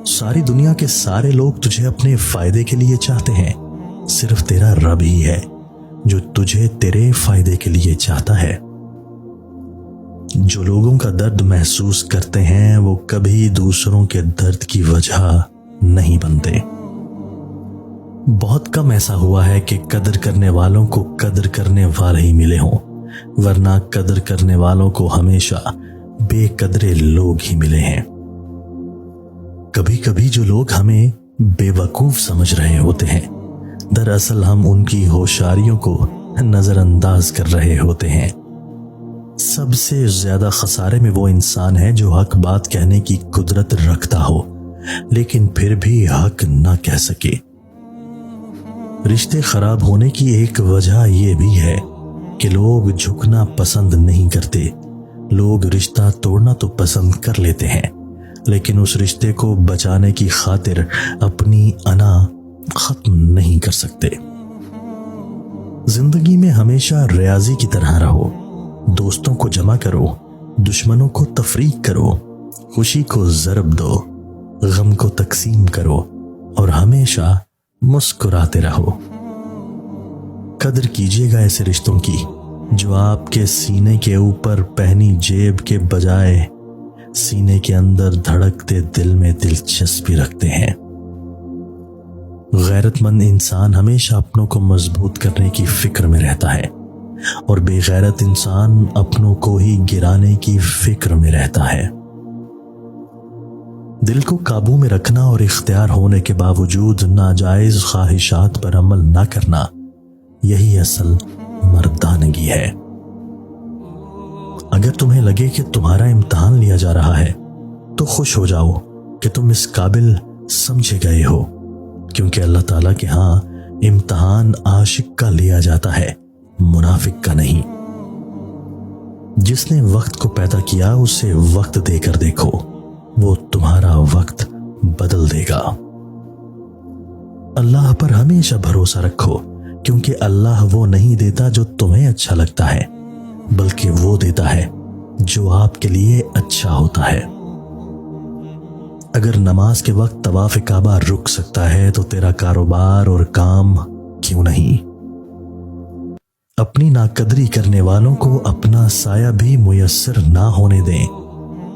सारी दुनिया के सारे लोग तुझे अपने फायदे के लिए चाहते हैं, सिर्फ तेरा रब ही है जो तुझे तेरे फायदे के लिए चाहता है। जो लोगों का दर्द महसूस करते हैं वो कभी दूसरों के दर्द की वजह नहीं बनते। बहुत कम ऐसा हुआ है कि कदर करने वालों को कदर करने वाले ही मिले हों, वरना कदर करने वालों को हमेशा बेकदरे लोग ही मिले हैं। कभी कभी जो लोग हमें बेवकूफ समझ रहे होते हैं, दरअसल हम उनकी होशियारियों को नजरअंदाज कर रहे होते हैं। सबसे ज्यादा खसारे में वो इंसान है जो हक बात कहने की कुदरत रखता हो लेकिन फिर भी हक ना कह सके। रिश्ते खराब होने की एक वजह यह भी है कि लोग झुकना पसंद नहीं करते। लोग रिश्ता तोड़ना तो पसंद कर लेते हैं लेकिन उस रिश्ते को बचाने की खातिर अपनी अना खत्म नहीं कर सकते। जिंदगी में हमेशा रियाजी की तरह रहो, दोस्तों को जमा करो, दुश्मनों को तफरीक करो, खुशी को ज़रब दो, गम को तकसीम करो और हमेशा मुस्कुराते रहो। कदर कीजिएगा ऐसे रिश्तों की जो आपके सीने के ऊपर पहनी जेब के बजाय सीने के अंदर धड़कते दिल में दिलचस्पी रखते हैं। गैरतमंद इंसान हमेशा अपनों को मजबूत करने की फिक्र में रहता है और बेगैरत इंसान अपनों को ही गिराने की फिक्र में रहता है। दिल को काबू में रखना और इख्तियार होने के बावजूद नाजायज ख्वाहिशात पर अमल न करना, यही असल मर्दानगी है। अगर तुम्हें लगे कि तुम्हारा इम्तिहान लिया जा रहा है तो खुश हो जाओ कि तुम इस काबिल समझे गए हो, क्योंकि अल्लाह ताला के यहाँ इम्तिहान आशिक का लिया जाता है, मुनाफिक का नहीं। जिसने वक्त को पैदा किया उसे वक्त देकर देखो, वो तुम्हारा वक्त बदल देगा। अल्लाह पर हमेशा भरोसा रखो, क्योंकि अल्लाह वो नहीं देता जो तुम्हें अच्छा लगता है, बल्कि वो देता है जो आपके लिए अच्छा होता है। अगर नमाज के वक्त तवाफ काबा रुक सकता है तो तेरा कारोबार और काम क्यों नहीं। अपनी नाकदरी करने वालों को अपना साया भी मुयस्सर ना होने दें।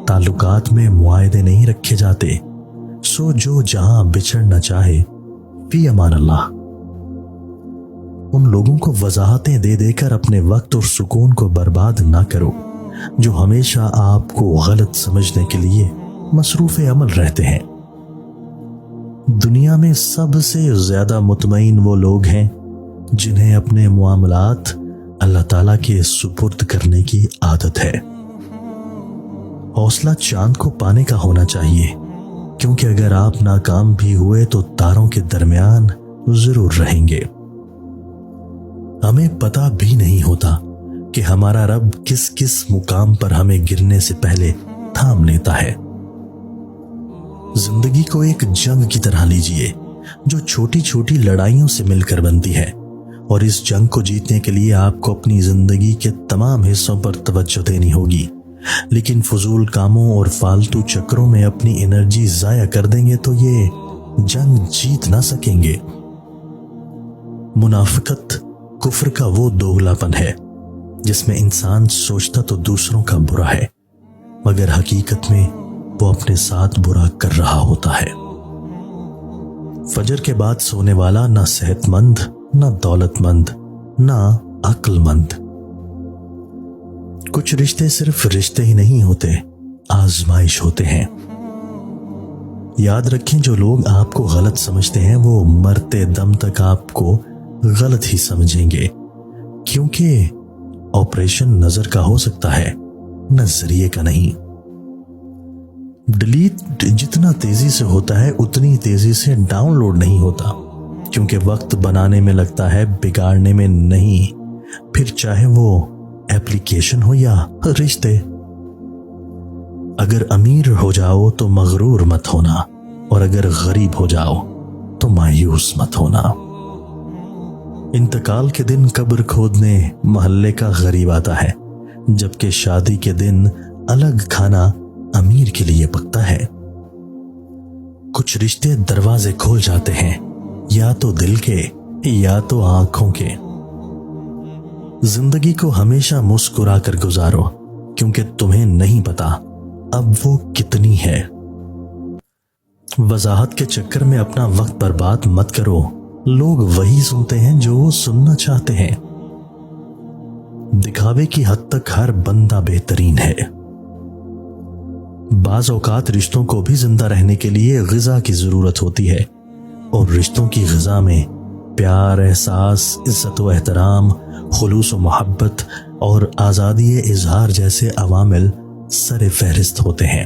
ताल्लुकात में मुआहदे नहीं रखे जाते, सो जो जहां बिछड़ना चाहे फी अमान अल्लाह। उन लोगों को वजाहतें दे देकर अपने वक्त और सुकून को बर्बाद ना करो जो हमेशा आपको गलत समझने के लिए मसरूफ अमल रहते हैं। दुनिया में सबसे ज्यादा मुतमईन वो लोग हैं जिन्हें अपने मुआमलात अल्लाह ताला के सुपुर्द करने की आदत है। हौसला चांद को पाने का होना चाहिए, क्योंकि अगर आप नाकाम भी हुए तो तारों के दरमियान जरूर रहेंगे। हमें पता भी नहीं होता कि हमारा रब किस किस मुकाम पर हमें गिरने से पहले थाम लेता है। जिंदगी को एक जंग की तरह लीजिए जो छोटी छोटी लड़ाइयों से मिलकर बनती है, और इस जंग को जीतने के लिए आपको अपनी जिंदगी के तमाम हिस्सों पर तवज्जो देनी होगी। लेकिन फजूल कामों और फालतू चक्रों में अपनी एनर्जी जाया कर देंगे तो ये जंग जीत ना सकेंगे। मुनाफिकत कुफ्र का वो दोगलापन है जिसमें इंसान सोचता तो दूसरों का बुरा है, मगर हकीकत में वो अपने साथ बुरा कर रहा होता है। फजर के बाद सोने वाला ना सेहतमंद, ना दौलतमंद, ना अक्लमंद। कुछ रिश्ते सिर्फ रिश्ते ही नहीं होते, आजमाइश होते हैं। याद रखें, जो लोग आपको गलत समझते हैं वो मरते दम तक आपको गलत ही समझेंगे, क्योंकि ऑपरेशन नजर का हो सकता है, नजरिए का नहीं। डिलीट जितना तेजी से होता है उतनी तेजी से डाउनलोड नहीं होता, क्योंकि वक्त बनाने में लगता है, बिगाड़ने में नहीं। फिर चाहे वो एप्लीकेशन हो या रिश्ते। अगर अमीर हो जाओ तो मगरूर मत होना, और अगर गरीब हो जाओ तो मायूस मत होना। इंतकाल के दिन कब्र खोदने मोहल्ले का गरीब आता है, जबकि शादी के दिन अलग खाना अमीर के लिए पकता है। कुछ रिश्ते दरवाजे खोल जाते हैं, या तो दिल के या तो आंखों के। जिंदगी को हमेशा मुस्कुरा कर गुजारो, क्योंकि तुम्हें नहीं पता अब वो कितनी है। वजाहत के चक्कर में अपना वक्त बर्बाद मत करो, लोग वही सुनते हैं जो वो सुनना चाहते हैं। दिखावे की हद तक हर बंदा बेहतरीन है। बाज औकात रिश्तों को भी जिंदा रहने के लिए ग़िज़ा की जरूरत होती है, और रिश्तों की ग़िज़ा में प्यार, एहसास, इज्जत व एहतराम, खुलूस व मोहब्बत और आज़ादी इजहार जैसे अवामिल सरे फहरिस्त होते हैं।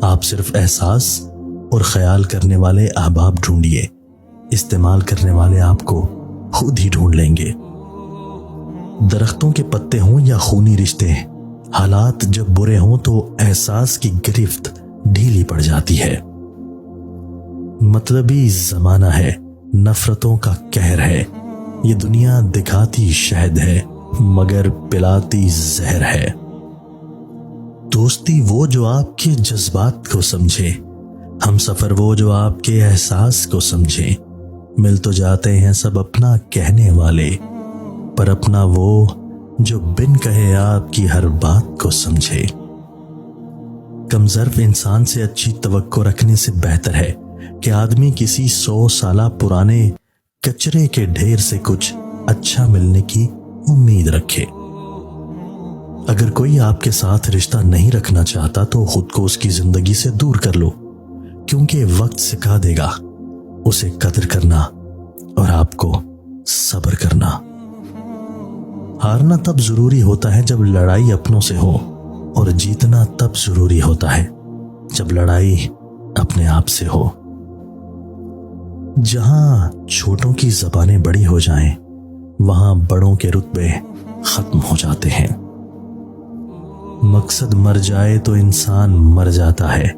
आप सिर्फ एहसास और ख्याल करने वाले अहबाब ढूंढिए, इस्तेमाल करने वाले आपको खुद ही ढूंढ लेंगे। दरख्तों के पत्ते हों या खूनी रिश्ते, हालात जब बुरे हों तो एहसास की गिरफ्त ढीली पड़ जाती है। मतलबी जमाना है, नफरतों का कहर है, ये दुनिया दिखाती शहद है मगर पिलाती जहर है। दोस्ती वो जो आपके जज्बात को समझे, हम सफर वो जो आपके एहसास को समझे। मिल तो जाते हैं सब अपना कहने वाले, पर अपना वो जो बिन कहे आपकी हर बात को समझे। कमजर्फ इंसान से अच्छी तवक्को रखने से बेहतर है कि आदमी किसी 100 साल पुराने कचरे के ढेर से कुछ अच्छा मिलने की उम्मीद रखे। अगर कोई आपके साथ रिश्ता नहीं रखना चाहता तो खुद को उसकी जिंदगी से दूर कर लो, क्योंकि वक्त सिखा देगा उसे कदर करना और आपको सब्र करना। हारना तब जरूरी होता है जब लड़ाई अपनों से हो, और जीतना तब जरूरी होता है जब लड़ाई अपने आप से हो। जहां छोटों की जबानें बड़ी हो जाएं, वहां बड़ों के रुतबे खत्म हो जाते हैं। मकसद मर जाए तो इंसान मर जाता है।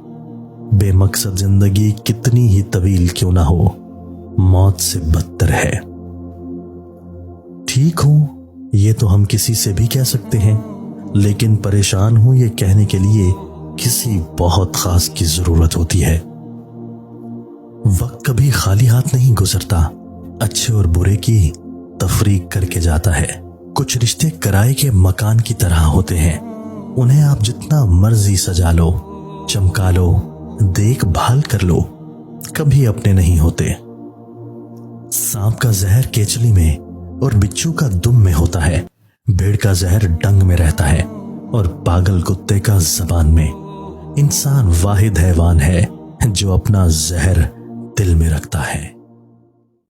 बेमकसद जिंदगी कितनी ही तवील क्यों ना हो, मौत से बदतर है। ठीक हूं ये तो हम किसी से भी कह सकते हैं, लेकिन परेशान हूं ये कहने के लिए किसी बहुत खास की जरूरत होती है। वक्त कभी खाली हाथ नहीं गुजरता, अच्छे और बुरे की तफरीक करके जाता है। कुछ रिश्ते किराए के मकान की तरह होते हैं, उन्हें आप जितना मर्जी सजा लो, चमका लो, देखभाल कर लो, कभी अपने नहीं होते। सांप का जहर केचली में और बिच्छू का दुम में होता है, भेड़ का जहर डंग में रहता है और पागल कुत्ते का जबान में। इंसान वाहिद हैवान है जो अपना जहर दिल में रखता है।